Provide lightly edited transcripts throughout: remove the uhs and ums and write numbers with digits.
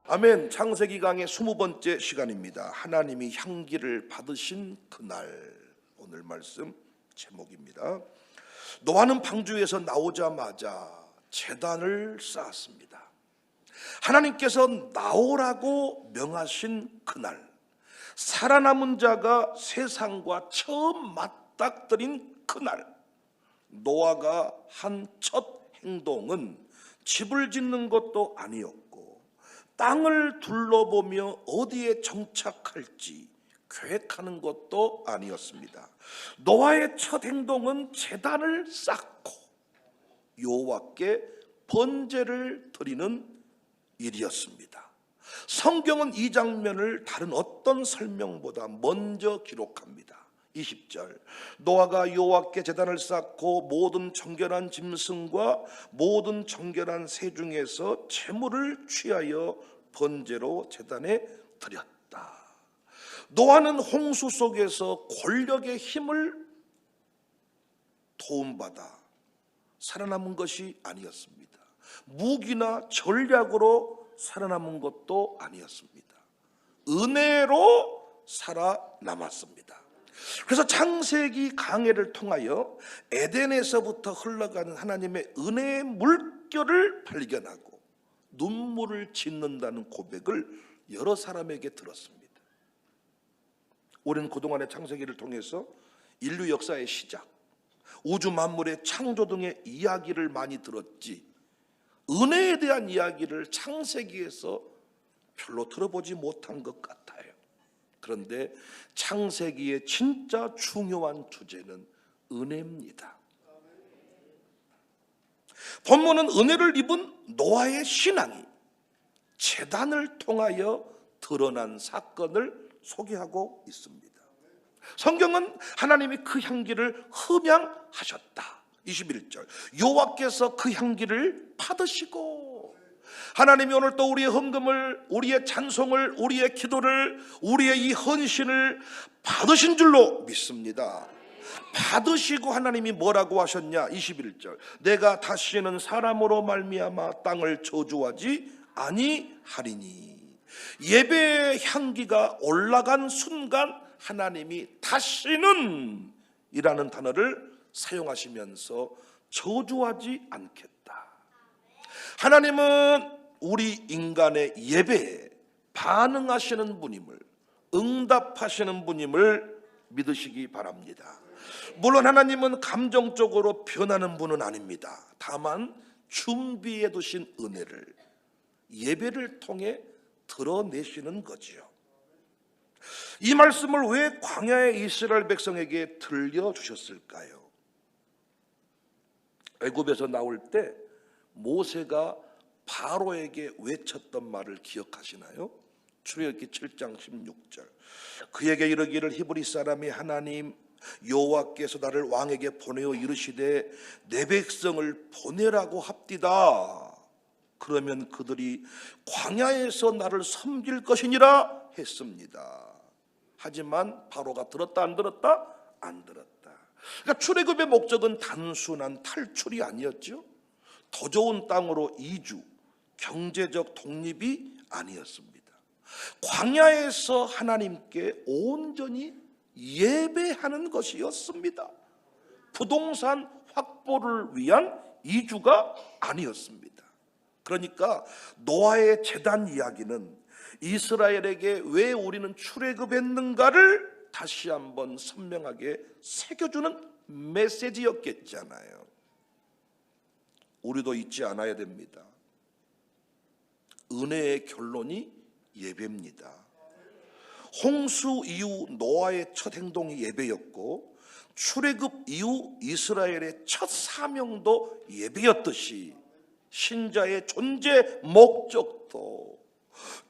아멘. 창세기 강의 20번째 시간입니다. 하나님이 향기를 받으신 그날, 오늘 말씀 제목입니다. 노아는 방주에서 나오자마자 제단을 쌓았습니다. 하나님께서 나오라고 명하신 그날, 살아남은 자가 세상과 처음 맞닥뜨린 그날, 노아가 한 첫 행동은 집을 짓는 것도 아니었고 땅을 둘러보며 어디에 정착할지 계획하는 것도 아니었습니다. 노아의 첫 행동은 제단을 쌓고 여호와께 번제를 드리는 일이었습니다. 성경은 이 장면을 다른 어떤 설명보다 먼저 기록합니다. 20절, 노아가 여호와께 제단을 쌓고 모든 정결한 짐승과 모든 정결한 새 중에서 제물을 취하여 번제로 제단에 드렸다. 노아는 홍수 속에서 권력의 힘을 도움받아 살아남은 것이 아니었습니다. 무기나 전략으로 살아남은 것도 아니었습니다. 은혜로 살아남았습니다. 그래서 창세기 강해를 통하여 에덴에서부터 흘러가는 하나님의 은혜의 물결을 발견하고 눈물을 짓는다는 고백을 여러 사람에게 들었습니다. 우리는 그동안의 창세기를 통해서 인류 역사의 시작, 우주 만물의 창조 등의 이야기를 많이 들었지, 은혜에 대한 이야기를 창세기에서 별로 들어보지 못한 것 같아요. 그런데 창세기의 진짜 중요한 주제는 은혜입니다. 본문은 은혜를 입은 노아의 신앙이 제단을 통하여 드러난 사건을 소개하고 있습니다. 성경은 하나님이 그 향기를 흠양하셨다. 21절, 여호와께서 그 향기를 받으시고, 하나님이 오늘 또 우리의 헌금을, 우리의 찬송을, 우리의 기도를, 우리의 이 헌신을 받으신 줄로 믿습니다. 받으시고 하나님이 뭐라고 하셨냐? 21절, 내가 다시는 사람으로 말미암아 땅을 저주하지 아니하리니. 예배의 향기가 올라간 순간 하나님이 다시는 이라는 단어를 사용하시면서 저주하지 않겠다. 하나님은 우리 인간의 예배에 반응하시는 분임을, 응답하시는 분임을 믿으시기 바랍니다. 물론 하나님은 감정적으로 변하는 분은 아닙니다. 다만 준비해 두신 은혜를 예배를 통해 드러내시는 거지요. 이 말씀을 왜 광야의 이스라엘 백성에게 들려주셨을까요? 애굽에서 나올 때 모세가 바로에게 외쳤던 말을 기억하시나요? 출애굽기 7장 16절, 그에게 이르기를 히브리 사람이 하나님 여호와께서 나를 왕에게 보내어 이르시되 내 백성을 보내라고 합디다. 그러면 그들이 광야에서 나를 섬길 것이니라 했습니다. 하지만 바로가 들었다 안 들었다? 안 들었다. 그러니까 출애굽의 목적은 단순한 탈출이 아니었죠. 더 좋은 땅으로 이주, 경제적 독립이 아니었습니다. 광야에서 하나님께 온전히 예배하는 것이었습니다. 부동산 확보를 위한 이주가 아니었습니다. 그러니까 노아의 제단 이야기는 이스라엘에게 왜 우리는 출애굽했는가를 다시 한번 선명하게 새겨주는 메시지였겠잖아요. 우리도 잊지 않아야 됩니다. 은혜의 결론이 예배입니다. 홍수 이후 노아의 첫 행동이 예배였고, 출애굽 이후 이스라엘의 첫 사명도 예배였듯이 신자의 존재 목적도,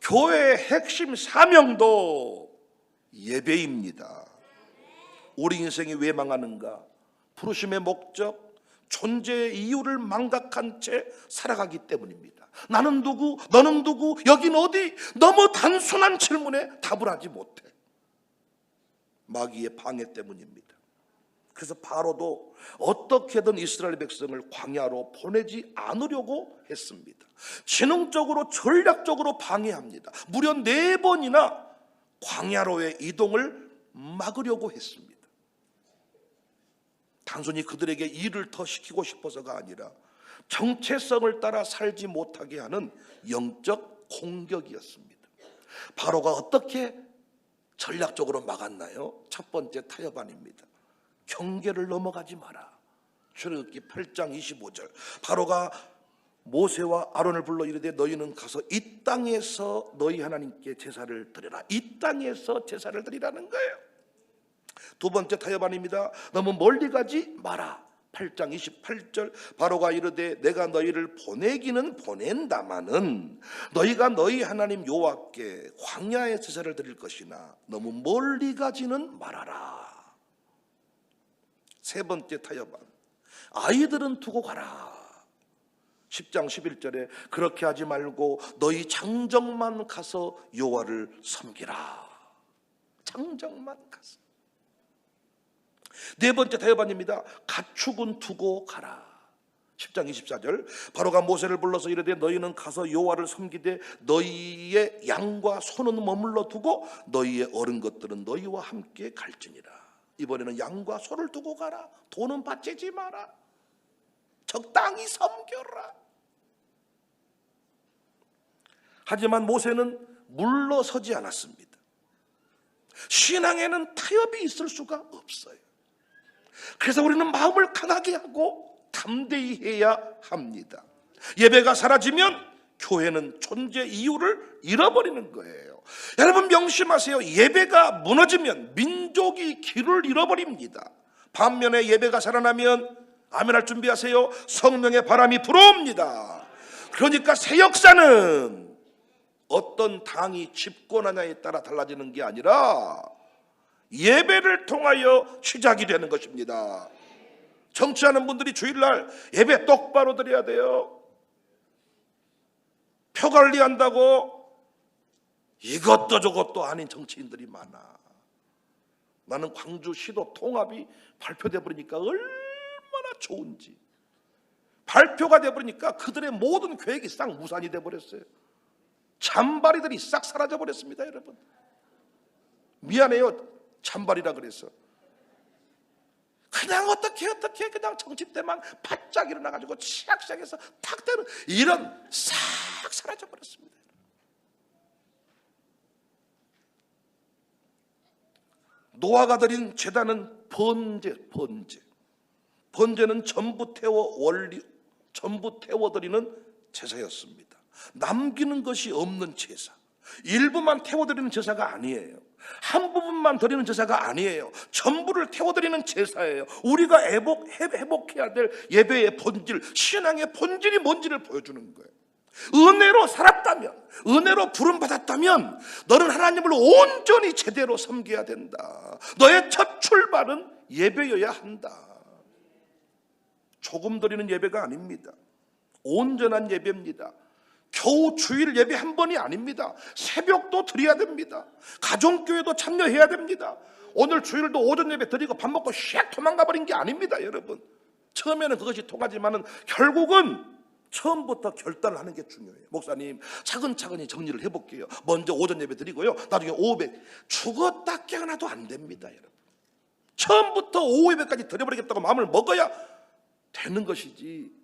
교회의 핵심 사명도 예배입니다. 우리 인생이 왜 망하는가? 부르심의 목적, 존재의 이유를 망각한 채 살아가기 때문입니다. 나는 누구? 너는 누구? 여긴 어디? 너무 단순한 질문에 답을 하지 못해. 마귀의 방해 때문입니다. 그래서 바로도 어떻게든 이스라엘 백성을 광야로 보내지 않으려고 했습니다. 지능적으로 전략적으로 방해합니다. 무려 4번이나 광야로의 이동을 막으려고 했습니다. 단순히 그들에게 일을 더 시키고 싶어서가 아니라 정체성을 따라 살지 못하게 하는 영적 공격이었습니다. 바로가 어떻게 전략적으로 막았나요? 첫 번째 타협안입니다. 경계를 넘어가지 마라. 출애굽기 8장 25절. 바로가 모세와 아론을 불러 이르되 너희는 가서 이 땅에서 너희 하나님께 제사를 드리라. 이 땅에서 제사를 드리라는 거예요. 두 번째 타협안입니다. 너무 멀리 가지 마라. 8장 28절. 바로가 이르되 내가 너희를 보내기는 보낸다마는 너희가 너희 하나님 여호와께 광야에 제사를 드릴 것이나 너무 멀리 가지는 말아라. 세 번째 타협안. 아이들은 두고 가라. 10장 11절에 그렇게 하지 말고 너희 장정만 가서 여호와를 섬기라. 장정만 가서. 네 번째 타협안입니다. 가축은 두고 가라. 10장 24절. 바로가 모세를 불러서 이르되 너희는 가서 여호와를 섬기되 너희의 양과 소는 머물러 두고 너희의 어른 것들은 너희와 함께 갈지니라. 이번에는 양과 소를 두고 가라. 돈은 바치지 마라. 적당히 섬겨라. 하지만 모세는 물러서지 않았습니다. 신앙에는 타협이 있을 수가 없어요. 그래서 우리는 마음을 강하게 하고 담대히 해야 합니다. 예배가 사라지면 교회는 존재 이유를 잃어버리는 거예요. 여러분 명심하세요. 예배가 무너지면 민족이 길을 잃어버립니다. 반면에 예배가 살아나면 아멘할 준비하세요. 성령의 바람이 불어옵니다. 그러니까 새 역사는 어떤 당이 집권하냐에 따라 달라지는 게 아니라 예배를 통하여 시작이 되는 것입니다. 정치하는 분들이 주일날 예배 똑바로 드려야 돼요. 표 관리한다고 이것도 저것도 아닌 정치인들이 많아. 나는 광주시도 통합이 발표돼 버리니까 얼마나 좋은지. 발표가 돼 버리니까 그들의 모든 계획이 싹 무산이 돼 버렸어요. 잔바리들이 싹 사라져 버렸습니다. 여러분 미안해요. 잔바리라 그래서 그냥 어떻게 그냥 정치 때만 바짝 일어나가지고 시작해서 탁 되는 이런 싹 사라져 버렸습니다. 노아가 드린 제단은 번제는 전부 태워드리는 제사였습니다. 남기는 것이 없는 제사, 일부만 태워드리는 제사가 아니에요. 한 부분만 드리는 제사가 아니에요. 전부를 태워드리는 제사예요. 우리가 회복해야 될 예배의 본질, 신앙의 본질이 뭔지를 보여주는 거예요. 은혜로 살았다면, 은혜로 부름받았다면 너는 하나님을 온전히 제대로 섬겨야 된다. 너의 첫 출발은 예배여야 한다. 조금 드리는 예배가 아닙니다. 온전한 예배입니다. 겨우 주일 예배 한 번이 아닙니다. 새벽도 드려야 됩니다. 가정교회도 참여해야 됩니다. 오늘 주일도 오전 예배 드리고 밥 먹고 샥 도망가 버린 게 아닙니다. 여러분 처음에는 그것이 통하지만은 결국은 처음부터 결단을 하는 게 중요해요. 목사님 차근차근히 정리를 해볼게요. 먼저 오전 예배 드리고요, 나중에 오후 예배. 죽었다 깨어나도 안 됩니다. 여러분 처음부터 오후 예배까지 드려버리겠다고 마음을 먹어야 되는 것이지,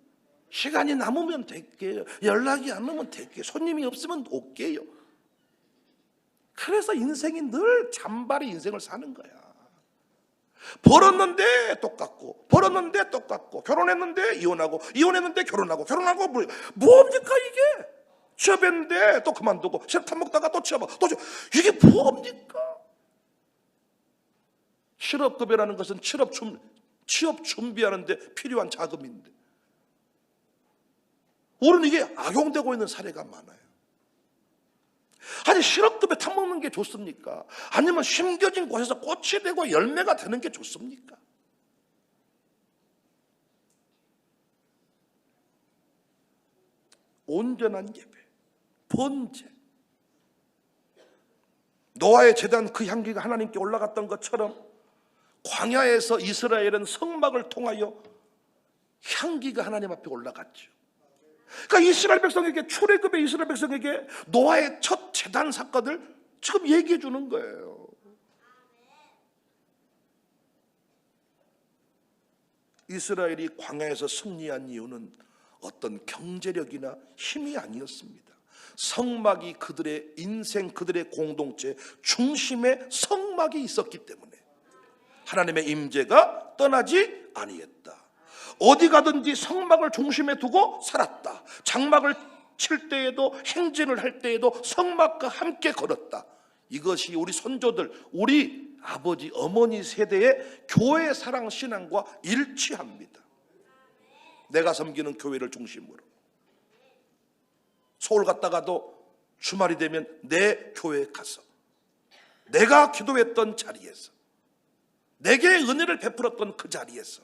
시간이 남으면 될게요, 연락이 안 오면 될게요, 손님이 없으면 올게요. 그래서 인생이 늘 잔바리 인생을 사는 거야. 벌었는데 똑같고, 벌었는데 똑같고, 결혼했는데 이혼하고, 이혼했는데 결혼하고, 결혼하고 뭡니까 이게? 취업했는데 또 그만두고, 실탄 먹다가 또 취업하고, 또 이게 뭡니까? 실업급여라는 것은 취업 준비하는데 필요한 자금인데 우리는 이게 악용되고 있는 사례가 많아요. 아니 실업급여 타먹는 게 좋습니까? 아니면 심겨진 곳에서 꽃이 되고 열매가 되는 게 좋습니까? 온전한 예배, 번제. 노아의 제단 그 향기가 하나님께 올라갔던 것처럼 광야에서 이스라엘은 성막을 통하여 향기가 하나님 앞에 올라갔죠. 그러니까 이스라엘 백성에게, 출애굽의 이스라엘 백성에게 노아의 첫 제단 사건을 지금 얘기해 주는 거예요. 이스라엘이 광야에서 승리한 이유는 어떤 경제력이나 힘이 아니었습니다. 성막이 그들의 인생, 그들의 공동체 중심에 성막이 있었기 때문에 하나님의 임재가 떠나지 아니했다. 어디 가든지 성막을 중심에 두고 살았다. 장막을 칠 때에도, 행진을 할 때에도 성막과 함께 걸었다. 이것이 우리 선조들, 우리 아버지, 어머니 세대의 교회 사랑 신앙과 일치합니다. 내가 섬기는 교회를 중심으로, 서울 갔다가도 주말이 되면 내 교회에 가서, 내가 기도했던 자리에서, 내게 은혜를 베풀었던 그 자리에서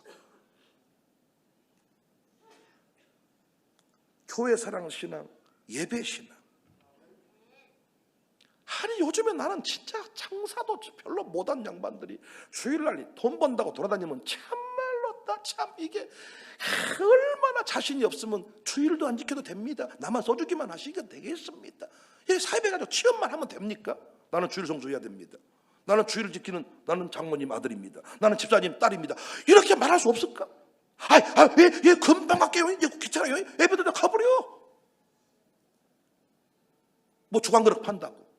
교회 사랑 신앙, 예배 신앙. 아니 요즘에 나는 진짜 장사도 별로 못한 양반들이 주일날 돈 번다고 돌아다니면 참말로 참 이게 얼마나 자신이 없으면 주일도 안 지켜도 됩니다. 나만 써주기만 하시니까 되겠습니다. 이게 사회에 가지고 취업만 하면 됩니까? 나는 주일 성수해야 됩니다. 나는 주일을 지키는, 나는 장모님 아들입니다. 나는 집사님 딸입니다. 이렇게 말할 수 없을까? 얘 금방 갈게요. 얘 귀찮아요. 예배들 다 가버려. 뭐 주간그릇 판다고.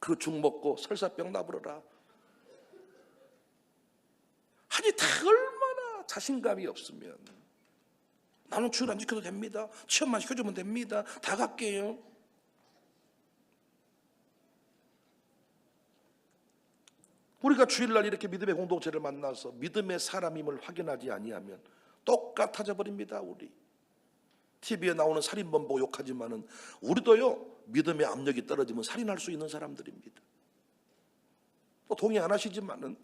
그 죽 먹고 설사병 나부러라. 아니 다 얼마나 자신감이 없으면 나는 주일 안 지켜도 됩니다. 취업만 시켜주면 됩니다. 다 갈게요. 우리가 주일날 이렇게 믿음의 공동체를 만나서 믿음의 사람임을 확인하지 아니하면 똑같아져 버립니다. 우리 TV에 나오는 살인범 보고 욕하지만은 우리도요, 믿음의 압력이 떨어지면 살인할 수 있는 사람들입니다. 또 동의 안 하시지만은,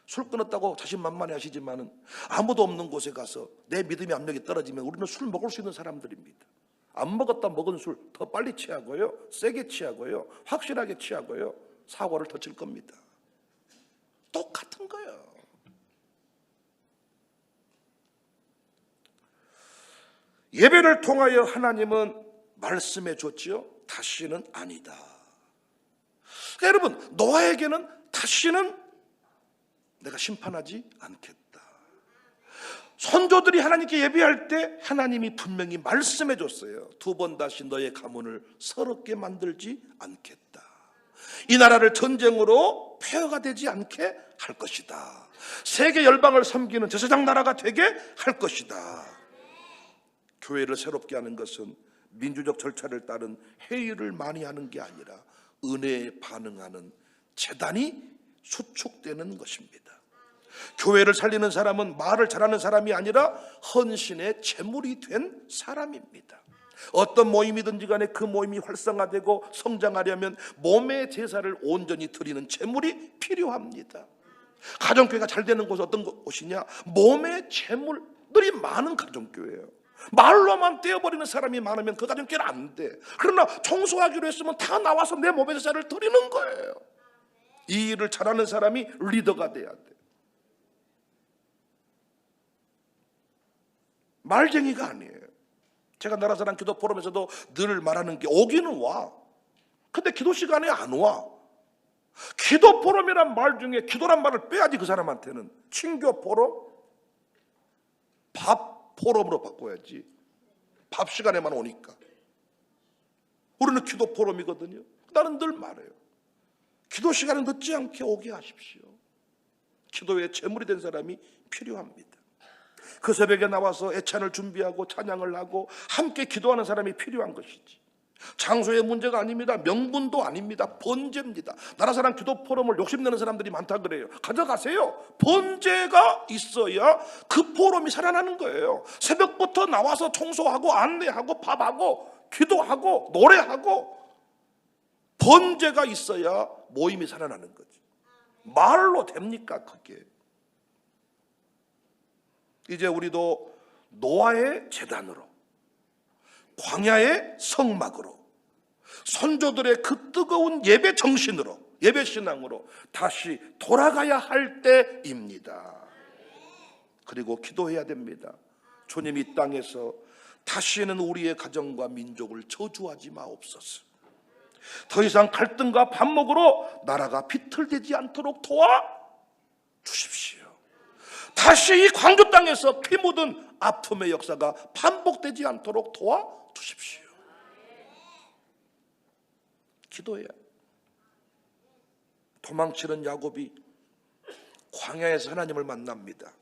술 끊었다고 자신만만해 하시지만은 아무도 없는 곳에 가서 내 믿음의 압력이 떨어지면 우리는 술 먹을 수 있는 사람들입니다. 안 먹었다 먹은 술 더 빨리 취하고요, 세게 취하고요, 확실하게 취하고요, 사고를 더 칠 겁니다. 똑같은 거예요. 예배를 통하여 하나님은 말씀해 줬지요. 다시는 아니다. 그러니까 여러분, 노아에게는 다시는 내가 심판하지 않겠다. 선조들이 하나님께 예배할 때 하나님이 분명히 말씀해 줬어요. 두 번 다시 너의 가문을 서럽게 만들지 않겠다. 이 나라를 전쟁으로 폐허가 되지 않게 할 것이다. 세계 열방을 섬기는 제사장 나라가 되게 할 것이다. 교회를 새롭게 하는 것은 민주적 절차를 따른 회의를 많이 하는 게 아니라 은혜에 반응하는 재단이 수축되는 것입니다. 교회를 살리는 사람은 말을 잘하는 사람이 아니라 헌신의 제물이 된 사람입니다. 어떤 모임이든지 간에 그 모임이 활성화되고 성장하려면 몸의 제사를 온전히 드리는 제물이 필요합니다. 가정교회가 잘 되는 곳은 어떤 곳이냐? 몸의 제물들이 많은 가정교회예요. 말로만 떼어버리는 사람이 많으면 그 가정교회는 안 돼. 그러나 청소하기로 했으면 다 나와서 내 몸의 제사를 드리는 거예요. 이 일을 잘하는 사람이 리더가 돼야 돼. 말쟁이가 아니에요. 제가 나라사랑 기도 포럼에서도 늘 말하는 게 오기는 와. 근데 기도 시간에 안 와. 기도 포럼이란 말 중에 기도란 말을 빼야지. 그 사람한테는 친교 포럼, 밥 포럼으로 바꿔야지. 밥 시간에만 오니까. 우리는 기도 포럼이거든요. 나는 늘 말해요. 기도 시간에 늦지 않게 오게 하십시오. 기도에 제물이 된 사람이 필요합니다. 그 새벽에 나와서 애찬을 준비하고 찬양을 하고 함께 기도하는 사람이 필요한 것이지. 장소의 문제가 아닙니다. 명분도 아닙니다. 번제입니다. 나라사랑 기도 포럼을 욕심내는 사람들이 많다 그래요. 가져가세요. 번제가 있어야 그 포럼이 살아나는 거예요. 새벽부터 나와서 청소하고 안내하고 밥하고 기도하고 노래하고 번제가 있어야 모임이 살아나는 거지. 말로 됩니까 그게? 이제 우리도 노아의 제단으로, 광야의 성막으로, 선조들의 그 뜨거운 예배 정신으로 예배신앙으로 다시 돌아가야 할 때입니다. 그리고 기도해야 됩니다. 주님, 이 땅에서 다시는 우리의 가정과 민족을 저주하지 마옵소서. 더 이상 갈등과 반목으로 나라가 비틀대지 않도록 도와주십시오. 다시 이 광주 땅에서 피 묻은 아픔의 역사가 반복되지 않도록 도와주십시오. 기도해야. 도망치는 야곱이 광야에서 하나님을 만납니다.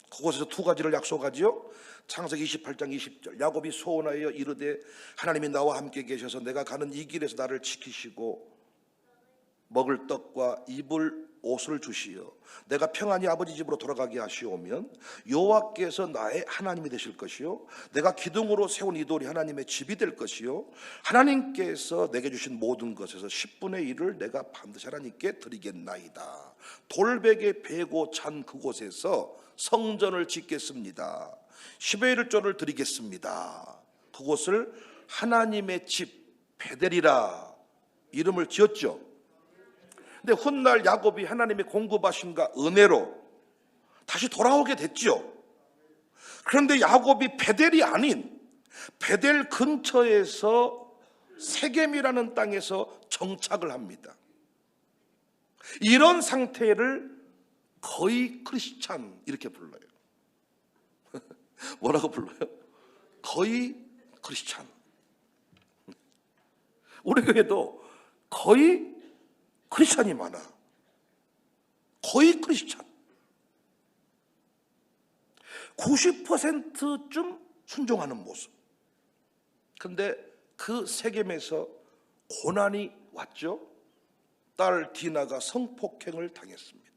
그곳에서 두 가지를 약속하지요. 창세기 28장 20절, 야곱이 소원하여 이르되 하나님이 나와 함께 계셔서 내가 가는 이 길에서 나를 지키시고 먹을 떡과 입을 옷을 주시어 내가 평안히 아버지 집으로 돌아가게 하시오면 여호와께서 나의 하나님이 되실 것이요 내가 기둥으로 세운 이 돌이 하나님의 집이 될 것이요 하나님께서 내게 주신 모든 것에서 10분의 1을 내가 반드시 하나님께 드리겠나이다. 돌베개 베고 잔 그곳에서 성전을 짓겠습니다. 10의 1조를 드리겠습니다. 그곳을 하나님의 집 베델이라 이름을 지었죠. 근데 훗날 야곱이 하나님의 공급하심과 은혜로 다시 돌아오게 됐죠. 그런데 야곱이 베델이 아닌 베델 근처에서 세겜이라는 땅에서 정착을 합니다. 이런 상태를 거의 크리스찬 이렇게 불러요. 뭐라고 불러요? 거의 크리스찬. 우리 교회도 거의 크리스찬이 많아. 거의 크리스찬. 90%쯤 순종하는 모습. 근데 그 세겜에서 고난이 왔죠. 딸 디나가 성폭행을 당했습니다.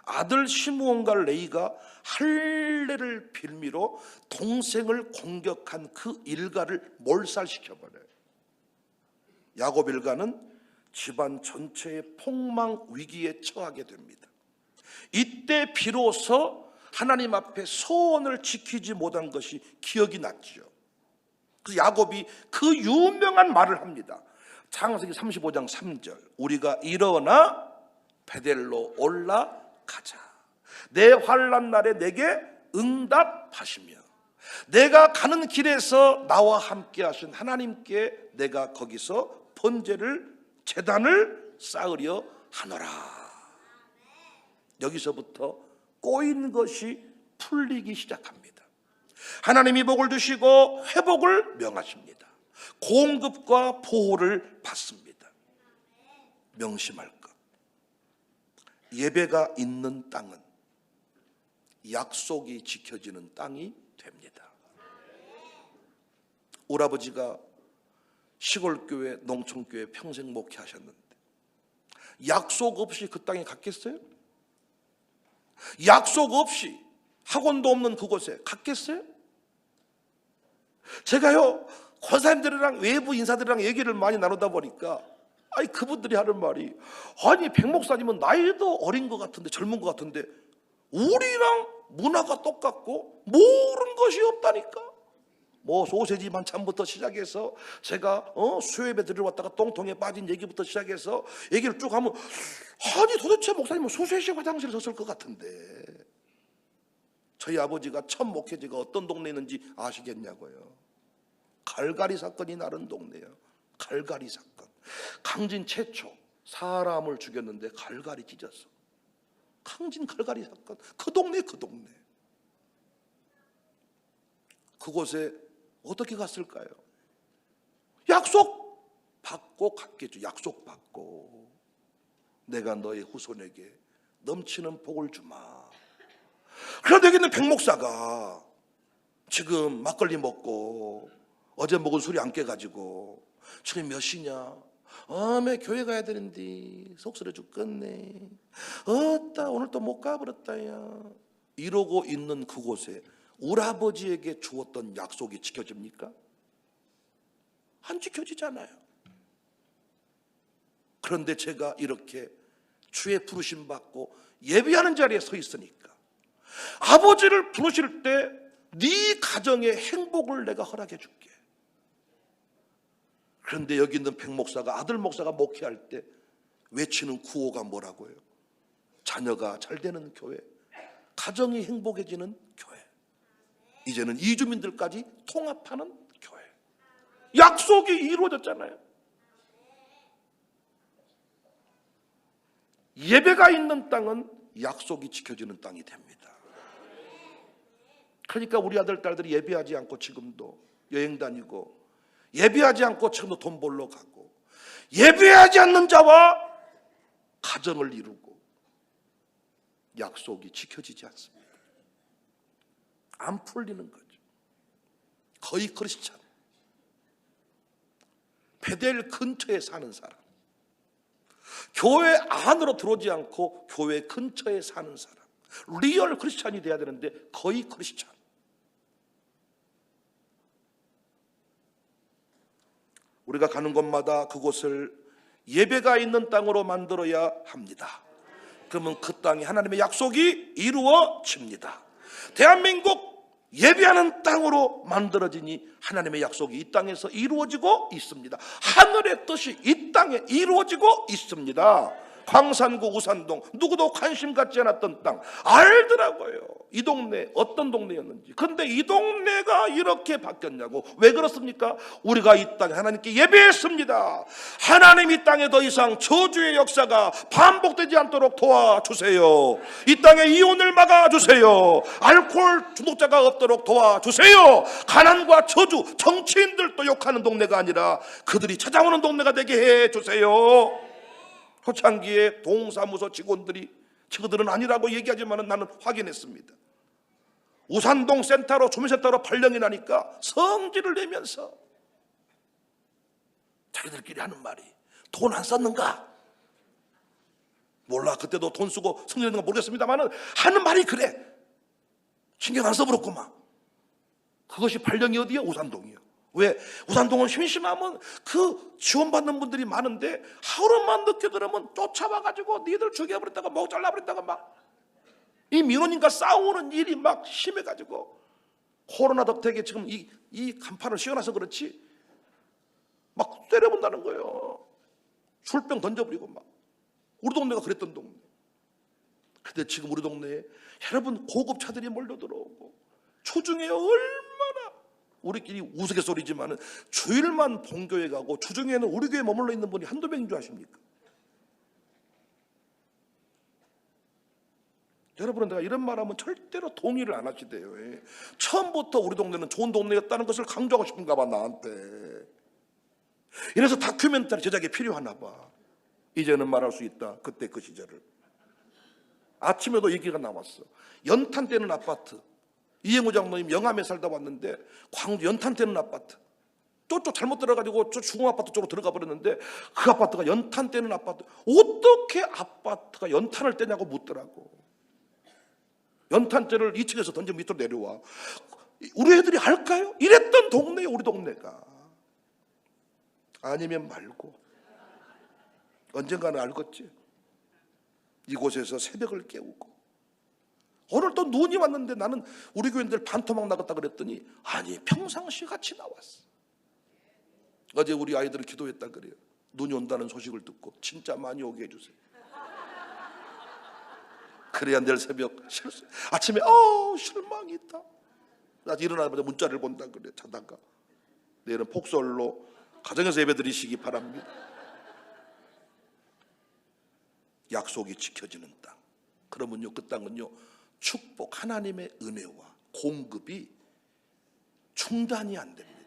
아들 시므온과 레이가 할례를 빌미로 동생을 공격한 그 일가를 몰살시켜버려요. 야곱 일가는 집안 전체의 폭망 위기에 처하게 됩니다. 이때 비로소 하나님 앞에 소원을 지키지 못한 것이 기억이 났죠. 그래서 야곱이 그 유명한 말을 합니다. 창세기 35장 3절, 우리가 일어나 베델로 올라가자. 내 환난 날에 내게 응답하시며 내가 가는 길에서 나와 함께 하신 하나님께 내가 거기서 번제를 제단을 쌓으려 하노라. 여기서부터 꼬인 것이 풀리기 시작합니다. 하나님이 복을 주시고 회복을 명하십니다. 공급과 보호를 받습니다. 명심할 것, 예배가 있는 땅은 약속이 지켜지는 땅이 됩니다. 오라버지가 시골교회, 농촌교회 평생 목회하셨는데 약속 없이 그 땅에 갔겠어요? 약속 없이 학원도 없는 그곳에 갔겠어요? 제가요 권사님들이랑 외부 인사들이랑 얘기를 많이 나누다 보니까 그분들이 하는 말이, 아니 백 목사님은 나이도 어린 것 같은데, 젊은 것 같은데 우리랑 문화가 똑같고 모르는 것이 없다니까. 뭐 소세지 반찬부터 시작해서 제가 수요예배 들어왔다가 똥통에 빠진 얘기부터 시작해서 얘기를 쭉 하면, 아니 도대체 목사님은 수세식 화장실에 섰을 것 같은데. 저희 아버지가 첫 목회지가 어떤 동네에 있는지 아시겠냐고요. 갈갈이 사건이 나는 동네예요. 갈갈이 사건. 강진 최초 사람을 죽였는데 갈갈이 찢었어. 강진 갈갈이 사건. 그 동네. 그곳에 어떻게 갔을까요? 약속 받고 갔겠죠. 약속 받고 내가 너의 후손에게 넘치는 복을 주마. 그런데 여기 있는 백목사가 지금 막걸리 먹고 어제 먹은 술이 안 깨가지고 지금 몇 시냐? 매 교회 가야 되는데 속쓰려 죽겠네. 오늘 또 못 가버렸다 야. 이러고 있는 그곳에 우리 아버지에게 주었던 약속이 지켜집니까? 안 지켜지잖아요. 그런데 제가 이렇게 주의 부르심 받고 예배하는 자리에 서 있으니까 아버지를 부르실 때 네 가정의 행복을 내가 허락해 줄게. 그런데 여기 있는 백 목사가, 아들 목사가 목회할 때 외치는 구호가 뭐라고요? 자녀가 잘 되는 교회, 가정이 행복해지는 교회, 이제는 이주민들까지 통합하는 교회. 약속이 이루어졌잖아요. 예배가 있는 땅은 약속이 지켜지는 땅이 됩니다. 그러니까 우리 아들 딸들이 예배하지 않고 지금도 여행 다니고, 예배하지 않고 지금도 돈 벌러 가고, 예배하지 않는 자와 가정을 이루고 약속이 지켜지지 않습니다. 안 풀리는 거죠. 거의 크리스찬, 베델 근처에 사는 사람, 교회 안으로 들어오지 않고 교회 근처에 사는 사람, 리얼 크리스찬이 돼야 되는데 거의 크리스찬. 우리가 가는 곳마다 그곳을 예배가 있는 땅으로 만들어야 합니다. 그러면 그 땅에 하나님의 약속이 이루어집니다. 대한민국 예배하는 땅으로 만들어지니 하나님의 약속이 이 땅에서 이루어지고 있습니다. 하늘의 뜻이 이 땅에 이루어지고 있습니다. 광산구 우산동, 누구도 관심 갖지 않았던 땅 알더라고요. 이 동네 어떤 동네였는지. 근데 이 동네가 이렇게 바뀌었냐고. 왜 그렇습니까? 우리가 이 땅에 하나님께 예배했습니다. 하나님 이 땅에 더 이상 저주의 역사가 반복되지 않도록 도와주세요. 이 땅에 이혼을 막아주세요. 알코올 중독자가 없도록 도와주세요. 가난과 저주, 정치인들도 욕하는 동네가 아니라 그들이 찾아오는 동네가 되게 해주세요. 초창기에 동사무소 직원들이 저들은 아니라고 얘기하지만 나는 확인했습니다. 우산동 센터로 주민센터로 발령이 나니까 성질을 내면서 자기들끼리 하는 말이 돈 안 썼는가? 몰라, 그때도 돈 쓰고 성질냈는가 모르겠습니다만 하는 말이 그래. 신경 안 써버렸구만. 그것이 발령이 어디야? 우산동이요. 왜? 우산동은 심심하면 그 지원받는 분들이 많은데 하루만 늦게 들으면 쫓아와가지고 니들 죽여버렸다가 목 잘라버렸다가 막 이 민원인과 싸우는 일이 막 심해가지고 코로나 덕택에 지금 이 간판을 씌워놔서 그렇지 막 때려본다는 거예요. 술병 던져버리고 막. 우리 동네가 그랬던 동네. 근데 지금 우리 동네에 여러분 고급 차들이 몰려들어오고 주중에 얼마나 우리끼리 우스갯소리지만 주일만 본교회 가고 주중에는 우리 교회에 머물러 있는 분이 한두 명인 줄 아십니까? 여러분은 내가 이런 말하면 절대로 동의를 안 하시대요. 처음부터 우리 동네는 좋은 동네였다는 것을 강조하고 싶은가 봐 나한테. 이래서 다큐멘터리 제작이 필요하나 봐. 이제는 말할 수 있다. 그때 그 시절을. 아침에도 얘기가 나왔어. 연탄 떼는 아파트. 이행우 장로님 영암에 살다 왔는데 광주 연탄 떼는 아파트. 저쪽 잘못 들어가지고 저 중앙아파트 쪽으로 들어가 버렸는데 그 아파트가 연탄 떼는 아파트. 어떻게 아파트가 연탄을 떼냐고 묻더라고. 연탄재를 2층에서 던져 밑으로 내려와. 우리 애들이 할까요? 이랬던 동네에 우리 동네가. 아니면 말고. 언젠가는 알겠지. 이곳에서 새벽을 깨우고. 오늘 또 눈이 왔는데 나는 우리 교인들 반토막 나갔다 그랬더니 아니 평상시 같이 나왔어. 어제 우리 아이들은 기도했다 그래요. 눈이 온다는 소식을 듣고 진짜 많이 오게 해주세요. 그래야 내일 새벽 아침에 실망이 있다. 나 일어나자마자 문자를 본다 그래. 자다가 내일은 폭설로 가정에서 예배 드리시기 바랍니다. 약속이 지켜지는 땅. 그러면요 그 땅은요 축복 하나님의 은혜와 공급이 중단이 안 됩니다.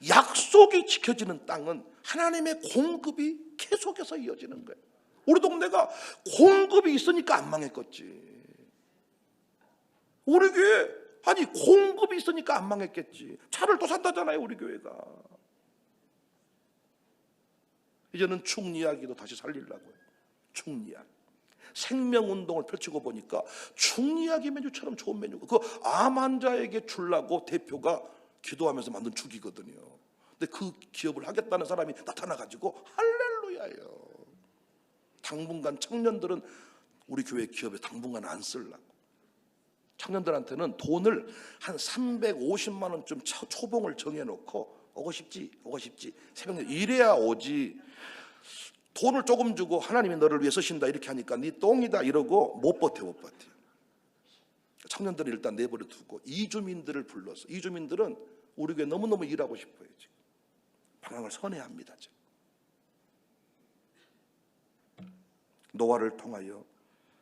약속이 지켜지는 땅은 하나님의 공급이 계속해서 이어지는 거예요. 우리 동네가 공급이 있으니까 안 망했겠지. 우리 교회 아니 공급이 있으니까 안 망했겠지. 차를 또 산다잖아요 우리 교회가. 이제는 충리야기도 다시 살리려고요. 충리야기. 생명운동을 펼치고 보니까 충리야기 메뉴처럼 좋은 메뉴가 그 암 환자에게 주려고 대표가 기도하면서 만든 죽이거든요. 근데 그 기업을 하겠다는 사람이 나타나가지고 할렐루야예요. 당분간 청년들은 우리 교회 기업에 당분간 안 쓰려고. 청년들한테는 돈을 한 350만 원쯤 초봉을 정해놓고 오고 싶지 새벽에 이래야 오지. 돈을 조금 주고 하나님이 너를 위해 쓰신다 이렇게 하니까 네 똥이다 이러고 못 버텨요. 청년들은 일단 내버려 두고 이주민들을 불러서, 이주민들은 우리 교회 너무너무 일하고 싶어요. 지금 방황을 선회합니다. 지금. 노아를 통하여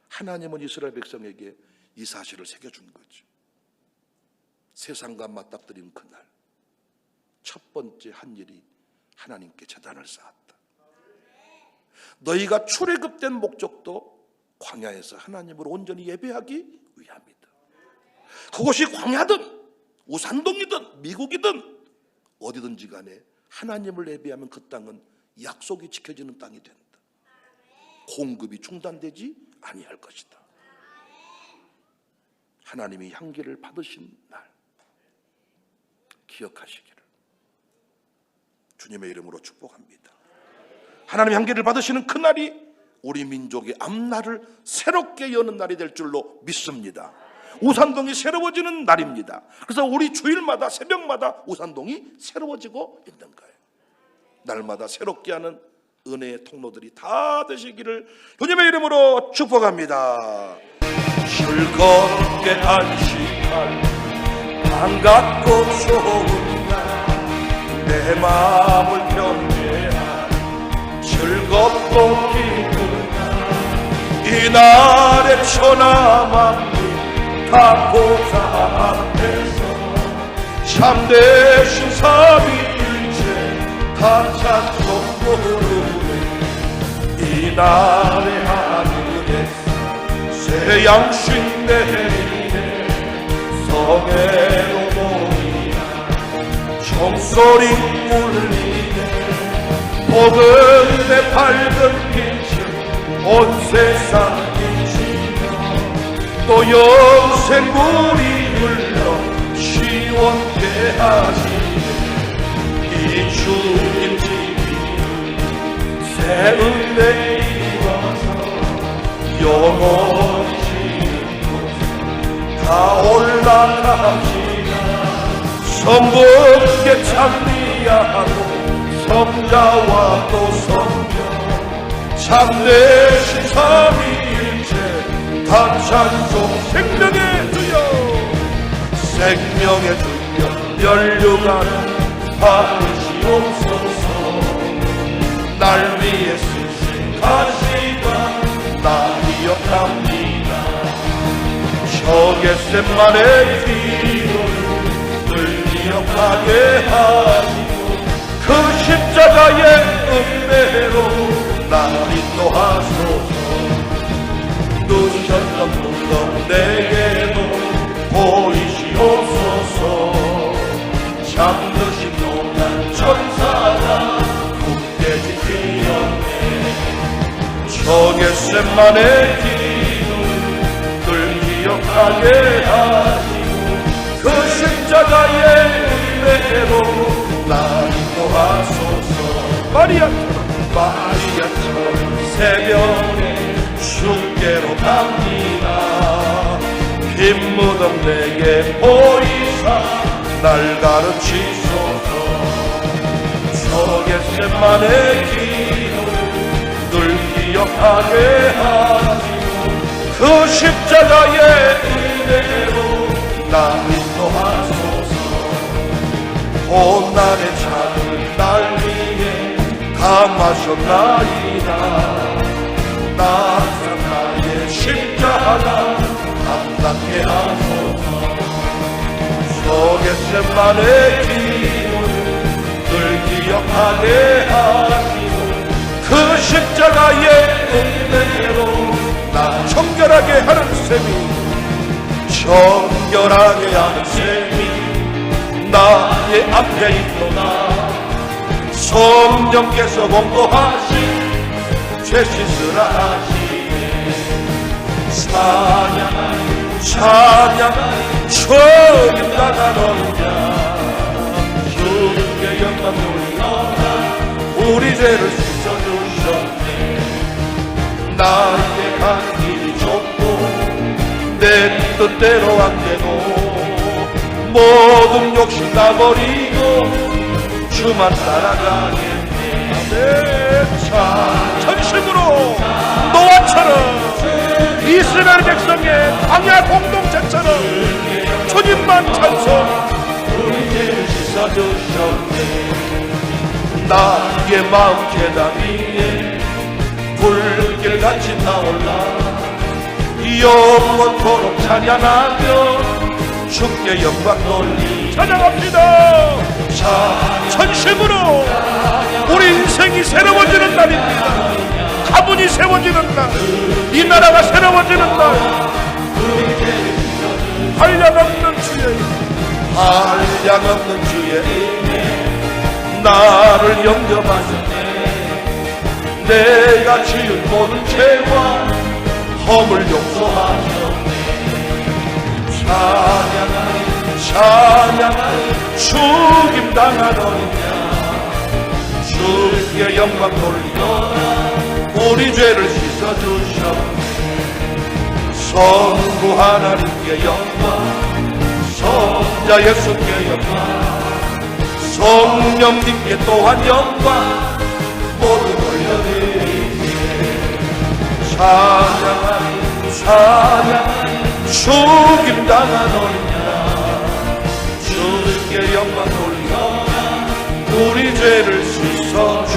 하나님은 이스라엘 백성에게 이 사실을 새겨준 거죠. 세상과 맞닥뜨린 그날 첫 번째 한 일이 하나님께 제단을 쌓았다. 너희가 출애굽된 목적도 광야에서 하나님을 온전히 예배하기 위함이다. 그것이 광야든 우산동이든 미국이든 어디든지 간에 하나님을 예배하면 그 땅은 약속이 지켜지는 땅이 된다. 공급이 중단되지 아니할 것이다. 하나님이 향기를 받으신 날 기억하시기를 주님의 이름으로 축복합니다. 하나님 향기를 받으시는 그날이 우리 민족의 앞날을 새롭게 여는 날이 될 줄로 믿습니다. 우산동이 새로워지는 날입니다. 그래서 우리 주일마다 새벽마다 우산동이 새로워지고 있는 거예요. 날마다 새롭게 하는 은혜의 통로들이 다 되시기를 주님의 이름으로 축복합니다. 즐겁게 안식할 반갑고 좋은 날, 내 마음을 편리한 즐겁고 기쁜 날, 이날의 천하 만민 다 보좌 앞에서 참되신 삼위일체 다 찬송 부르네. 이날의 하늘에서 새 양식 내리네. 성회로 모이나 종소리 울리네. 복은 내 밝은 빛을 온 세상에 또 영생 물이 흘러 시원케 하시네. 이 주님 집이 새 은혜 입어서 영원히 지는 곳 다 올라갑시다. 성부께 찬미하고 성자와 또 성령 참되신 삼위일체 다 찬송. 생명의 주여, 생명의 주여, 연류가는 받으시옵소서. 날 위해 쓰신 가시가 나 기억합니다. 저 겟세마네 기도를 늘 기억하게 하시고 그 십자가의 은혜로 날 인도하소서. 누셨던 분도 내게도 보이시옵소서. 잠드신 노란 천사가 굳게 지키었네. 저 겟세마네 기도를 늘 기억하게 하시고 그 십자가의 은혜로 날 인도하소서. 마리아처럼 새벽에 주께로 갑니다. 흰 무덤 내게 보이사 날 가르치소서. 저 겟세마네 기도를 늘 기억하게 하시고 그 십자가의 은혜로 날 인도하소서. 고난의 차를 날 위해 다 마셨나이다. 나 나의 십자가 감당케 하소서. 저 겟세마네 기도를 늘 기억하게 하시고 그 십자가의 은혜로 나 정결하게 하는 셈이, 정결하게 하는 셈이 나의 앞에 있도다. 성령께서 공고하신 죄 씻으라 하시네. 찬양하니 찬양하니 주님 나가노냐. 주님께 영광 돌리노라. 우리 죄를 씻어주셨네. 나에게 가는 길이 좁고 내 뜻대로 안 되고 모든 욕심 다 버리고 주만 따라가겠네. 전심으로 노아처럼 이스라엘 백성의 광야 공동체처럼 주님만 찬송. 나의 마음 계단 위에 불길같이 타올라 영원토록 찬양하며 주께 영광 돌리 찬양합니다. 자, 전심으로 우리 인생이 새로워지는 날입니다. 가문이 세워지는 날, 이 나라가 새로워지는 날. 한량없는 주의 은혜 나를 영접하셨네. 내가 지은 모든 죄와 허물 용서하셨네. 찬양하리 죽임 당하더냐 주께 영광 돌리며 우리 죄를 씻어주셨네. 성부 하나님께 영광, 성자 예수께 영광, 성령님께 또한 영광 모두 돌려드리네. 찬양하리 죽임 당하노냐 주께 영광 돌리며 우리 죄를 씻어주셨네.